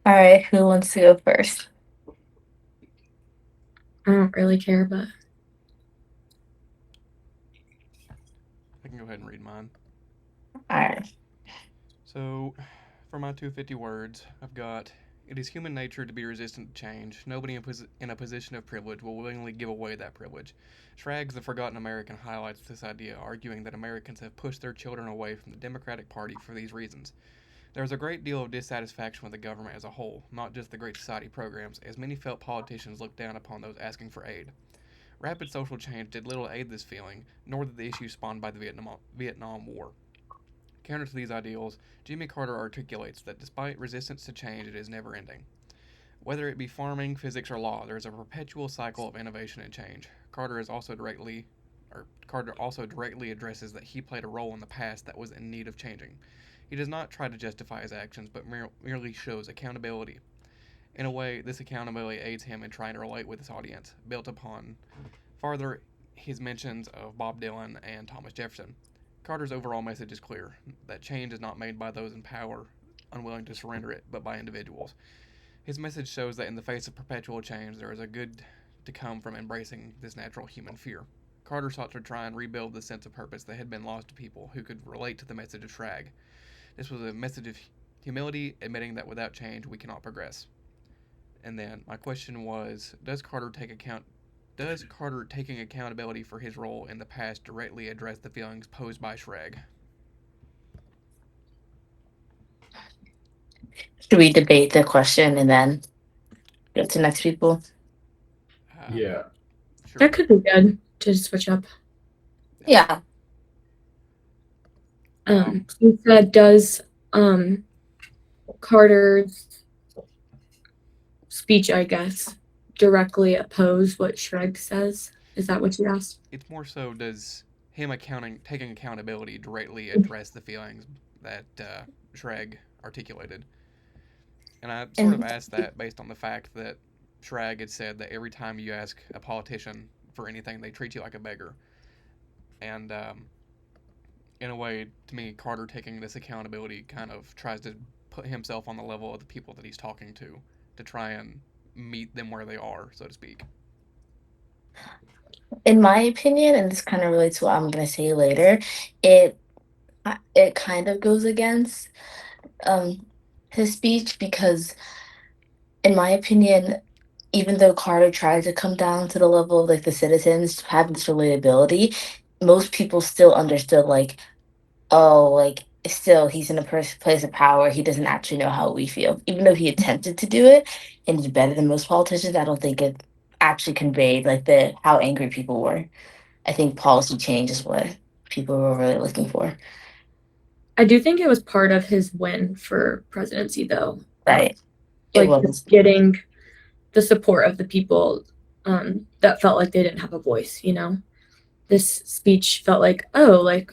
All right, who wants to go first? I don't really care, but I can go ahead and read mine. All right. So, for my 250 words, I've got it is human nature to be resistant to change. Nobody in a position of privilege will willingly give away that privilege. Schraggs, the Forgotten American, highlights this idea, arguing that Americans have pushed their children away from the Democratic Party for these reasons. There is a great deal of dissatisfaction with the government as a whole, not just the Great Society programs, as many felt politicians looked down upon those asking for aid. Rapid social change did little to aid this feeling, nor did the issues spawned by the Vietnam War. Counter to these ideals, Jimmy Carter articulates that despite resistance to change, it is never ending. Whether it be farming, physics, or law, there is a perpetual cycle of innovation and change. Carter also directly addresses that he played a role in the past that was in need of changing. He does not try to justify his actions, but merely shows accountability. In a way, this accountability aids him in trying to relate with his audience, built upon farther his mentions of Bob Dylan and Thomas Jefferson. Carter's overall message is clear that change is not made by those in power unwilling to surrender it, but by individuals. His message shows that in the face of perpetual change, there is a good to come from embracing this natural human fear. Carter sought to try and rebuild the sense of purpose that had been lost to people who could relate to the message of Schrag. This was a message of humility, admitting that without change we cannot progress. And then my question was, does Carter taking accountability for his role in the past directly address the feelings posed by Schrag? Should we debate the question and then go to next people? Uh, Yeah. sure. that could be good to switch up. Yeah. Yeah. You said, does Carter's speech, I guess, directly oppose what Shrek says? Is that what you asked? It's more so does him taking accountability directly address the feelings that Schrag articulated? And I sort of And asked that based on the fact that Schrag had said that every time you ask a politician for anything, they treat you like a beggar. And in a way, to me, Carter taking this accountability kind of tries to put himself on the level of the people that he's talking to try and meet them where they are, so to speak. in my opinion, and this kind of relates to what I'm going to say later, it it kind of goes against um his speech because, in my opinion, even though Carter tried to come down to the level of like the citizens having this relatability, most people still understood like, oh, like still he's in a place of power. He doesn't actually know how we feel. Even though he attempted to do it and is better than most politicians, I don't think it actually conveyed like the how angry people were. I think policy change is what people were really looking for. I do think it was part of his win for presidency, though. Right. It Like just was. getting the support of the people that felt like they didn't have a voice, This speech felt like, oh, like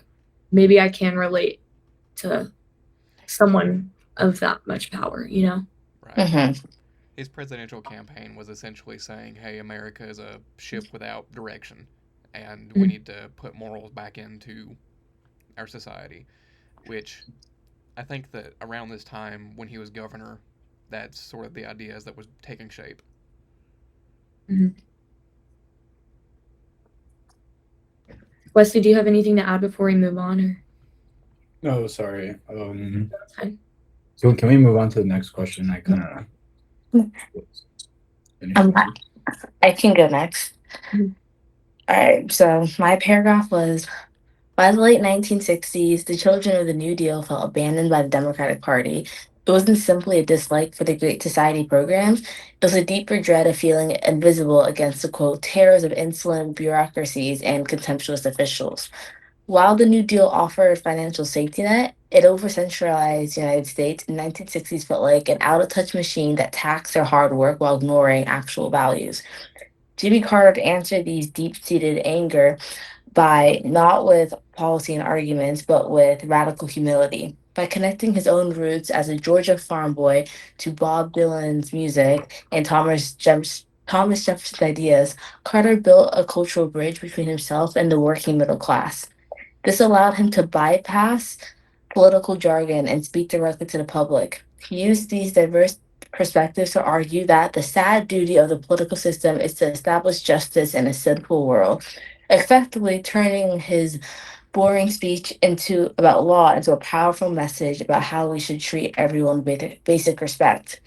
maybe I can relate to someone of that much power. Right. Hmm. His presidential campaign was essentially saying, hey, America is a ship without direction, and we Mhm. need to put morals back into our society, which I think that around this time when he was governor, that's sort of the ideas that was taking shape. Mhm. Wesley, do you have anything to add before we move on? Or Oh, sorry. that's fine. So can we move on to the next question? I kind of finished Um, mine. I can go next. Mhm. All right. So my paragraph was: by the late 1960s, the children of the New Deal felt abandoned by the Democratic Party. It wasn't simply a dislike for the Great Society programs, it was a deeper dread of feeling invisible against the quote, terrors of insolent bureaucracies and contemptuous officials. While the New Deal offered financial safety net, it over-centralized the United States in 1960s felt like an out-of-touch machine that taxed their hard work while ignoring actual values. Jimmy Carter answered these deep-seated anger by not with policy and arguments, but with radical humility. By connecting his own roots as a Georgia farm boy to Bob Dylan's music and Thomas Jefferson's ideas, Carter built a cultural bridge between himself and the working middle class. This allowed him to bypass political jargon and speak directly to the public. He used these diverse perspectives to argue that the sad duty of the political system is to establish justice in a simple world, effectively turning his boring speech into about law into a powerful message about how we should treat everyone with basic respect.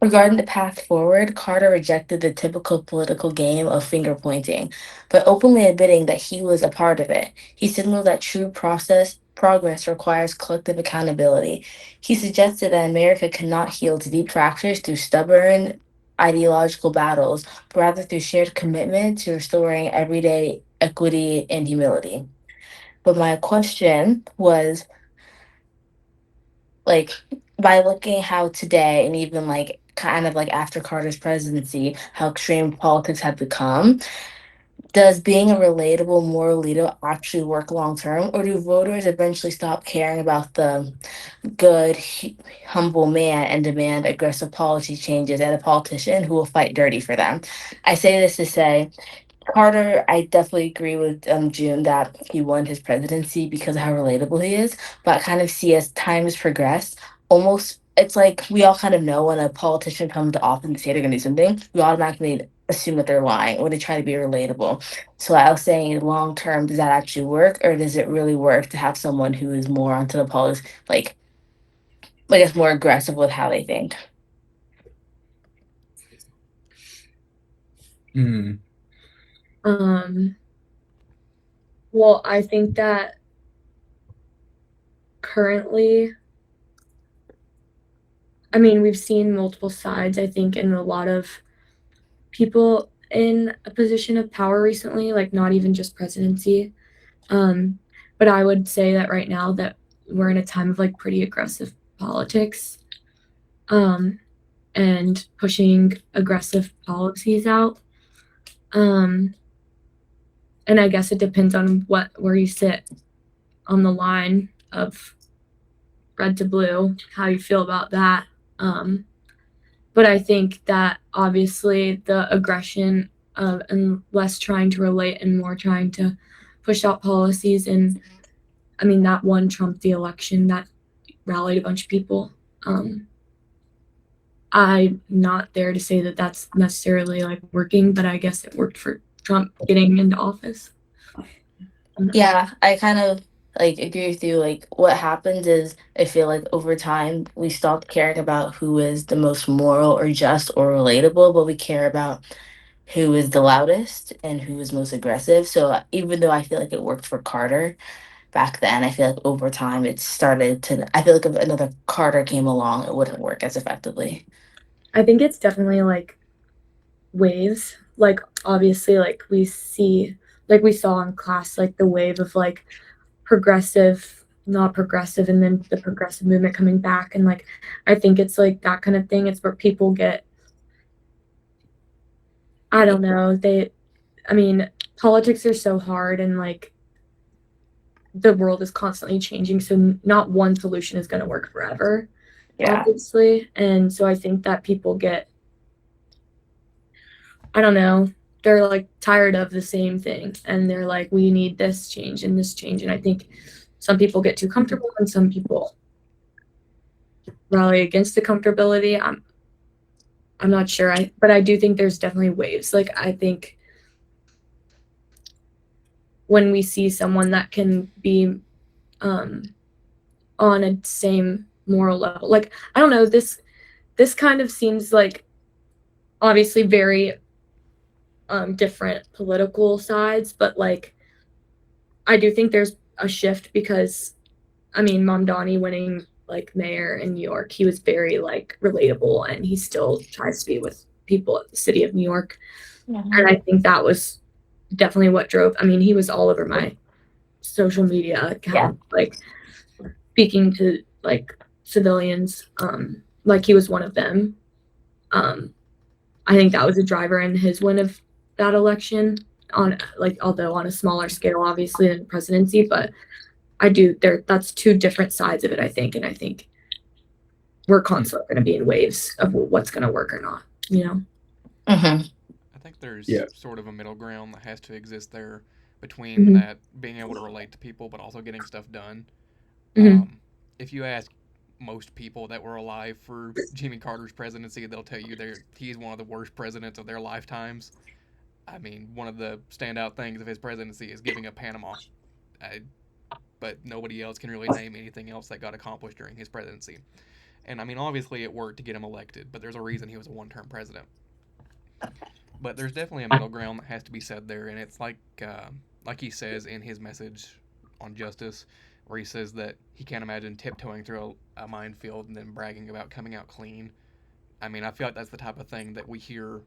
Regarding the path forward, Carter rejected the typical political game of finger pointing, but openly admitting that he was a part of it. He signaled that true process progress requires collective accountability. He suggested that America cannot heal its deep fractures through stubborn ideological battles, but rather through shared commitment to restoring everyday equity and humility. But my question was, like, by looking how today and even like kind of like after Carter's presidency, how extreme politics have become, does being a relatable moral leader actually work long term, or do voters eventually stop caring about the good, humble man and demand aggressive policy changes and a politician who will fight dirty for them? I say this to say Carter, I definitely agree with June that he won his presidency because of how relatable he is. But I kind of see as time has progressed, almost it's like we all kind of know when a politician comes to office and say they're going to do something, we automatically assume that they're lying or they try to be relatable. So I was saying, long term, does that actually work, or does it really work to have someone who is more onto the policy, like it's more aggressive with how they think? Hmm. Um, well, I think that currently, I mean, we've seen multiple sides, I think, in a lot of people in a position of power recently, like not even just presidency. Um, but I would say that right now that we're in a time of like pretty aggressive politics, um, and pushing aggressive policies out. Um, and I guess it depends on where you sit on the line of red to blue, how you feel about that. Um, but I think that obviously the aggression of and less trying to relate and more trying to push out policies, and I mean that won Trump the election, that rallied a bunch of people. Um, I'm not there to say that that's necessarily like working, but I guess it worked for Trump getting into office. Yeah, I kind of like agree with you. Like, what happens is I feel like over time we stop caring about who is the most moral or just or relatable, but we care about who is the loudest and who is most aggressive. So even though I feel like it worked for Carter back then, I feel like over time it started to. I feel like if another Carter came along, it wouldn't work as effectively. I think it's definitely like waves. Like obviously, like we saw in class, like the wave of like progressive, not progressive, and then the progressive movement coming back, and like I think it's like that kind of thing. It's where people get, I don't know, I mean, politics are so hard, and like the world is constantly changing, so not one solution is going to work forever, Yeah. obviously. And so I think that people get, I don't know, they're like tired of the same thing, and they're like, we need this change and this change. And I think some people get too comfortable and some people rally against the comfortability. I'm not sure. But I do think there's definitely waves. Like I think when we see someone that can be um on a same moral level, like I don't know, this kind of seems like obviously very different political sides, but like I do think there's a shift because I mean Mamdani winning like mayor in New York, he was very like relatable, and he still tries to be with people at the city of New York. And I think that was definitely what drove, I mean, he was all over my social media Yeah. account, like speaking to like civilians, like he was one of them. Um, I think that was a driver in his win of that election, on like although on a smaller scale obviously than presidency, but I do there that's two different sides of it, I think, and I think we're constantly going to be in waves of what's going to work or not, you know. Hmm. I think there's Yeah. sort of a middle ground that has to exist there between Mm-hmm. that being able to relate to people but also getting stuff done. Mm-hmm. If you ask most people that were alive for Jimmy Carter's presidency, they'll tell you he's one of the worst presidents of their lifetimes. I mean, one of the standout things of his presidency is giving up Panama. I, but nobody else can really name anything else that got accomplished during his presidency. And I mean, obviously it worked to get him elected, but there's a reason he was a one-term president. But there's definitely a middle ground that has to be said there, and it's like he says in his message on justice, where he says that he can't imagine tiptoeing through a minefield and then bragging about coming out clean. I mean, I feel like that's the type of thing that we hear.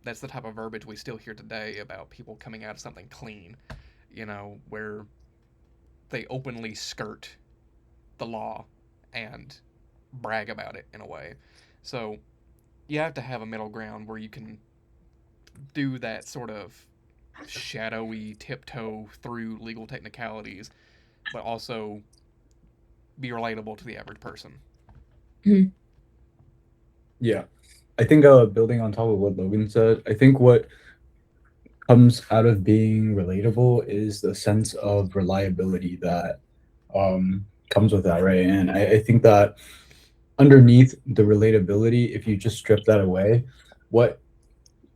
That's the type of verbiage we still hear today about people coming out of something clean. Where they openly skirt the law and brag about it in a way. So you have to have a middle ground where you can do that sort of shadowy tiptoe through legal technicalities, but also be relatable to the average person. Yeah. I think building on top of what Logan said, I think what comes out of being relatable is the sense of reliability that comes with that, right? And I think that underneath the relatability, if you just strip that away, what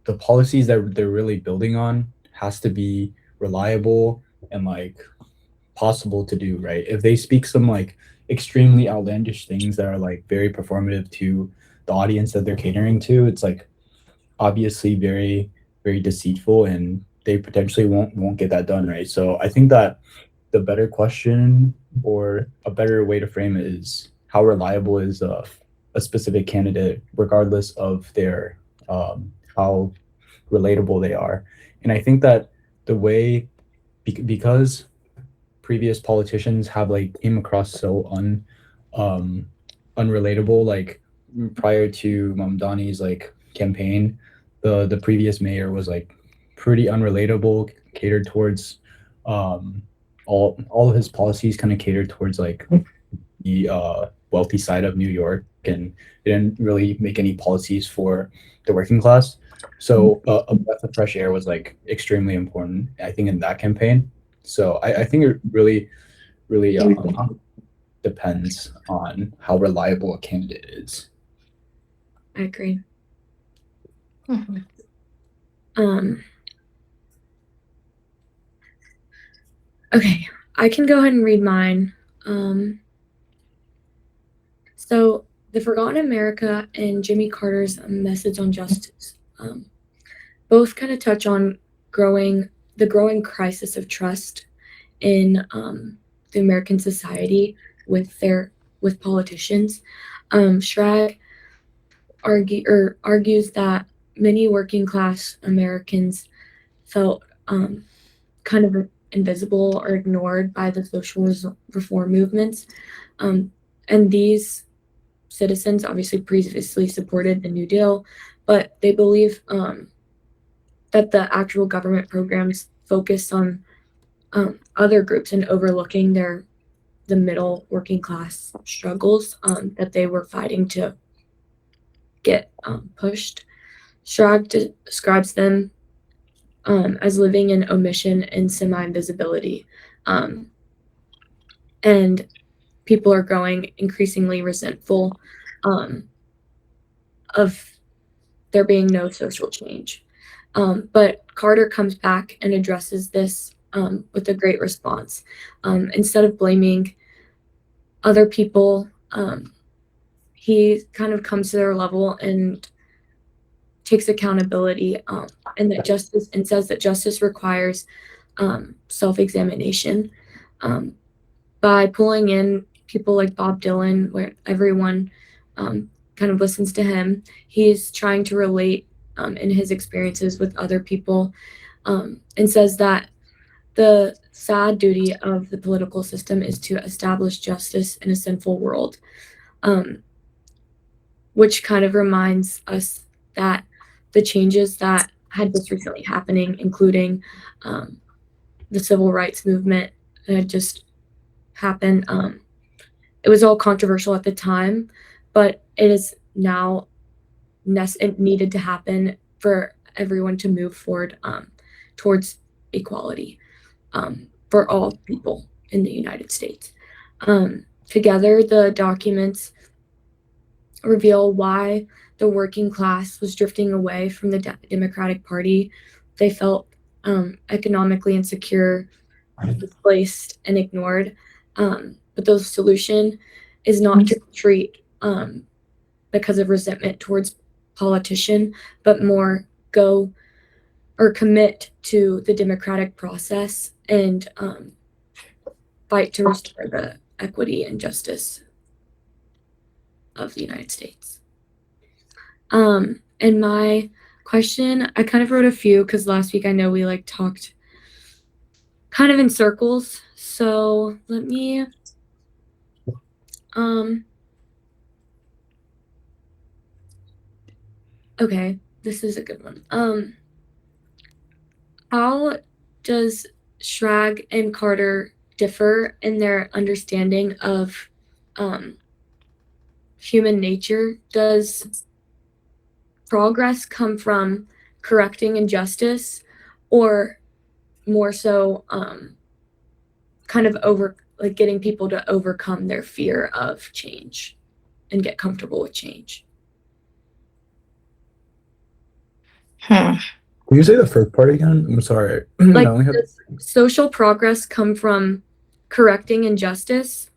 the policies that they're really building on has to be reliable and like possible to do, right? If they speak some like extremely outlandish things that are like very performative to the audience that they're catering to, it's like obviously very, very deceitful, and they potentially won't get that done, right? So I think that the better question or a better way to frame it is how reliable is a specific candidate, regardless of their how relatable they are. And I think that the way because previous politicians have like came across so um unrelatable, like prior to Mamdani's like campaign, the previous mayor was like pretty unrelatable, catered towards um all of his policies kind of catered towards like the wealthy side of New York, and didn't really make any policies for the working class. So a breath of fresh air was like extremely important, I think, in that campaign. So I think it really depends on how reliable a candidate is. I agree. Mhm. Okay, I can go ahead and read mine. So, The Forgotten America and Jimmy Carter's Message on Justice both kind of touch on the growing crisis of trust in the American society with politicians. Schrag argues that many working class Americans felt kind of invisible or ignored by the social reform movements. And these citizens obviously previously supported the New Deal, but they believe that the actual government programs focus on other groups and overlooking the middle working class struggles that they were fighting to get pushed. Schrag describes them as living in omission and semi-invisibility. And people are growing increasingly resentful of there being no social change. But Carter comes back and addresses this with a great response. Instead of blaming other people, he kind of comes to their level and takes accountability and says that justice requires self-examination. By pulling in people like Bob Dylan, where everyone kind of listens to him, he's trying to relate in his experiences with other people, and says that the sad duty of the political system is to establish justice in a sinful world, which kind of reminds us that the changes that had just recently happening, including the civil rights movement that had just happened, it was all controversial at the time, but it is now it needed to happen for everyone to move forward towards equality for all people in the United States. Together, the documents reveal why the working class was drifting away from the Democratic Party. They felt economically insecure, displaced, and ignored. But the solution is not to retreat because of resentment towards politician, but more go or commit to the democratic process and fight to restore the equity and justice of the United States. And my question, I kind of wrote a few because last week I know we like talked kind of in circles. So let me okay, this is a good one. How does Schrag and Carter differ in their understanding of human nature? Does progress come from correcting injustice, or more so kind of over like getting people to overcome their fear of change and get comfortable with change? Hmm. Can you say the first part again? I'm sorry. I Like, only have does social progress come from correcting injustice,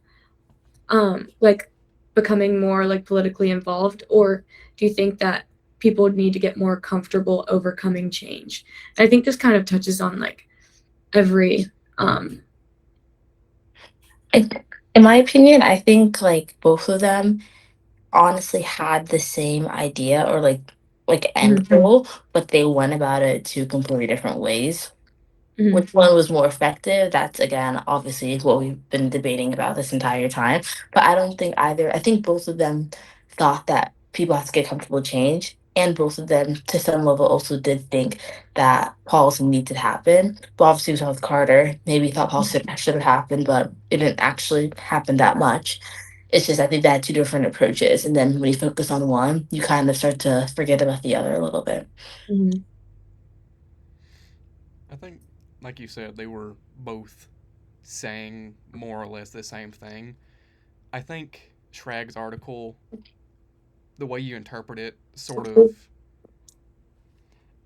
like becoming more like politically involved, or do you think that people need to get more comfortable overcoming change? And I think this kind of touches on like every I, in my opinion, I think like both of them honestly had the same idea or like end goal, but they went about it two completely different ways. Mhm. Which one was more effective? That's again, obviously, what we've been debating about this entire time. But I don't think either. I think both of them thought that people have to get comfortable with change, and both of them, to some level, also did think that policy needed to happen. But obviously, with Carter, maybe thought policy should have happened, but it didn't actually happen that much. It's just I think they had two different approaches, and then when you focus on one, you kind of start to forget about the other a little bit. Mhm. I think, like you said, they were both saying more or less the same thing. I think Schrag's article, the way you interpret it, sort of.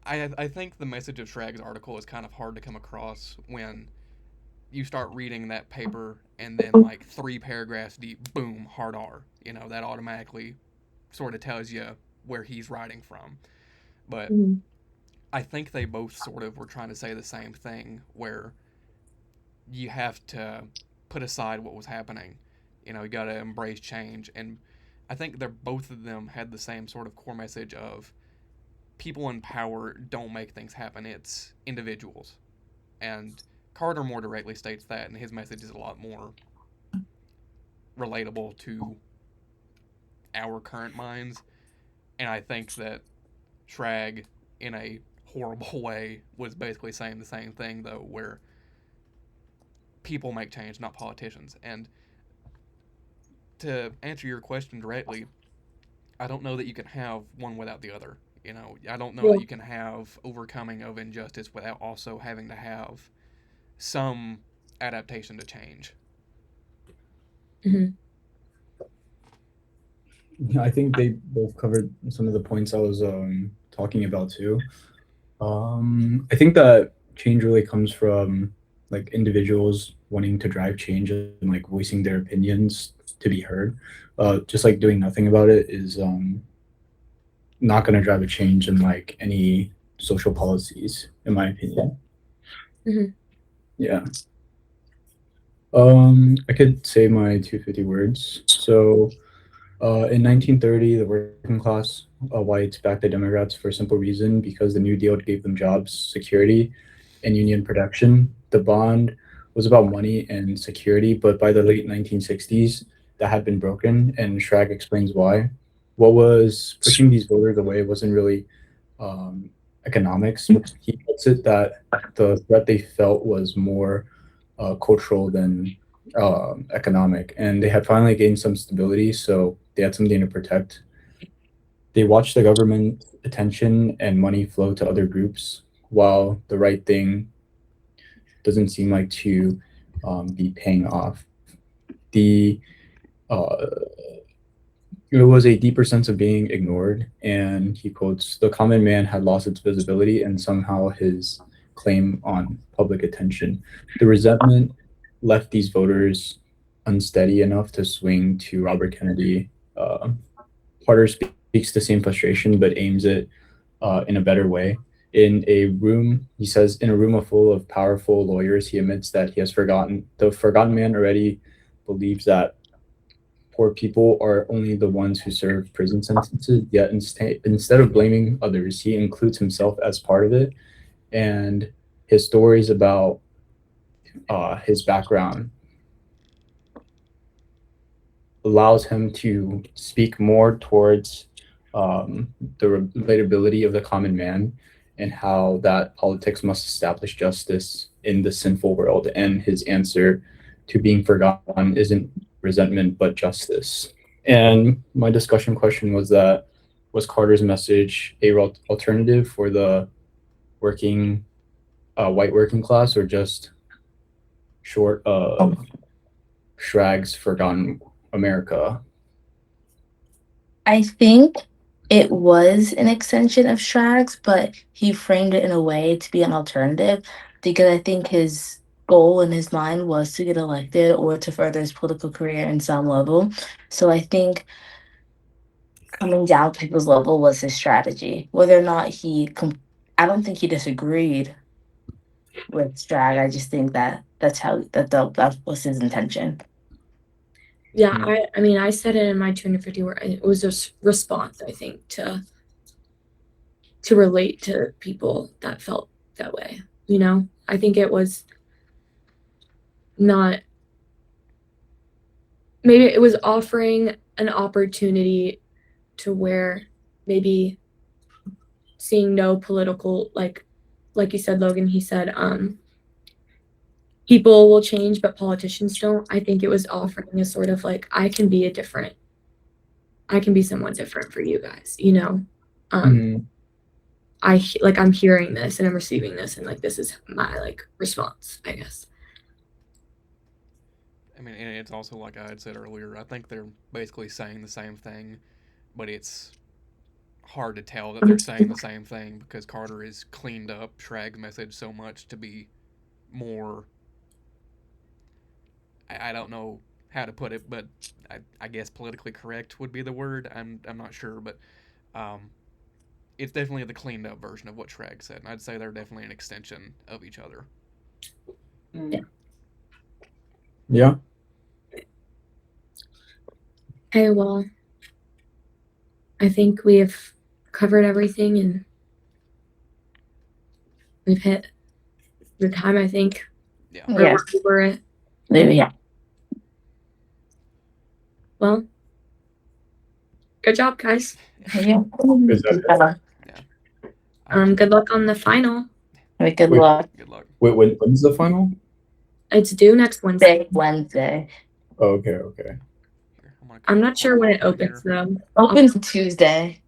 I think the message of Schrag's article is kind of hard to come across when you start reading that paper and then, like, 3 paragraphs deep, boom, hard R. You know, that automatically sort of tells you where he's writing from. But Mhm. I think they both sort of were trying to say the same thing, where you have to put aside what was happening. You know, you got to embrace change. And I think they're both of them had the same sort of core message of people in power don't make things happen. It's individuals. And Carter more directly states that, and his message is a lot more relatable to our current minds. And I think that Schrag, in a horrible way, was basically saying the same thing, though, where people make change, not politicians. And to answer your question directly, I don't know that you can have one without the other. You know, I don't know Yeah. that you can have overcoming of injustice without also having to have some adaptation to change. Mhm. I think they both covered some of the points I was talking about too. I think that change really comes from like individuals wanting to drive change and like voicing their opinions to be heard. Just like doing nothing about it is not going to drive a change in like any social policies, in my opinion. Mhm. Yeah. I could say my 250 words. So, in 1930, the working class whites backed the Democrats for a simple reason because the New Deal gave them jobs, security, and union protection. The bond was about money and security, but by the late 1960s, that had been broken, and Schrag explains why. What was pushing these voters away wasn't really um, economics. He puts it that the threat they felt was more cultural than economic, and they had finally gained some stability, so they had something to protect. They watched the government attention and money flow to other groups, while the right thing doesn't seem like to be paying off. The it was a deeper sense of being ignored, and he quotes, "The common man had lost its visibility and somehow his claim on public attention. The resentment left these voters unsteady enough to swing to Robert Kennedy. Carter speaks the same frustration, but aims it in a better way. In a room, he says, in a room full of powerful lawyers, he admits that he has forgotten. The forgotten man already believes that poor people are only the ones who serve prison sentences, yet instead of blaming others, he includes himself as part of it. And his stories about his background allows him to speak more towards the relatability of the common man and how that politics must establish justice in the sinful world. And his answer to being forgotten isn't resentment, but justice. And my discussion question was that was Carter's message a alternative for the working white working class, or just short of Schrag's Forgotten America? I think it was an extension of Schrag's, but he framed it in a way to be an alternative because I think his goal in his mind was to get elected or to further his political career in some level. So I think coming down to people's level was his strategy. Whether or not I don't think he disagreed with Strag. I just think that that was his intention. Yeah, Yeah. I mean, I said it in my 250 where it was a response, I think, to relate to people that felt that way. You know, I think it was not, maybe it was offering an opportunity to where maybe seeing no political, like you said, Logan, he said, people will change, but politicians don't. I think it was offering a sort of like, I can be someone different for you guys, you know? I'm hearing this and I'm receiving this, and like, this is my like response, I guess. I mean, and it's also like I had said earlier. I think they're basically saying the same thing, but it's hard to tell that they're saying the same thing because Carter has cleaned up Schrag's message so much to be more. I don't know how to put it, but I guess politically correct would be the word. I'm not sure, but um, it's definitely the cleaned up version of what Schrag said. And I'd say they're definitely an extension of each other. Yeah. Okay, well, I think we've covered everything and we've hit the time, I think. Yeah. Yeah. We're it. Yeah. Well, good job, guys. Yeah. Good luck on the final. Good luck. Good luck. Wait, when's the final? It's due next Wednesday. Wednesday. Oh, okay. Here, I'm not sure when it opens though. Opens Tuesday.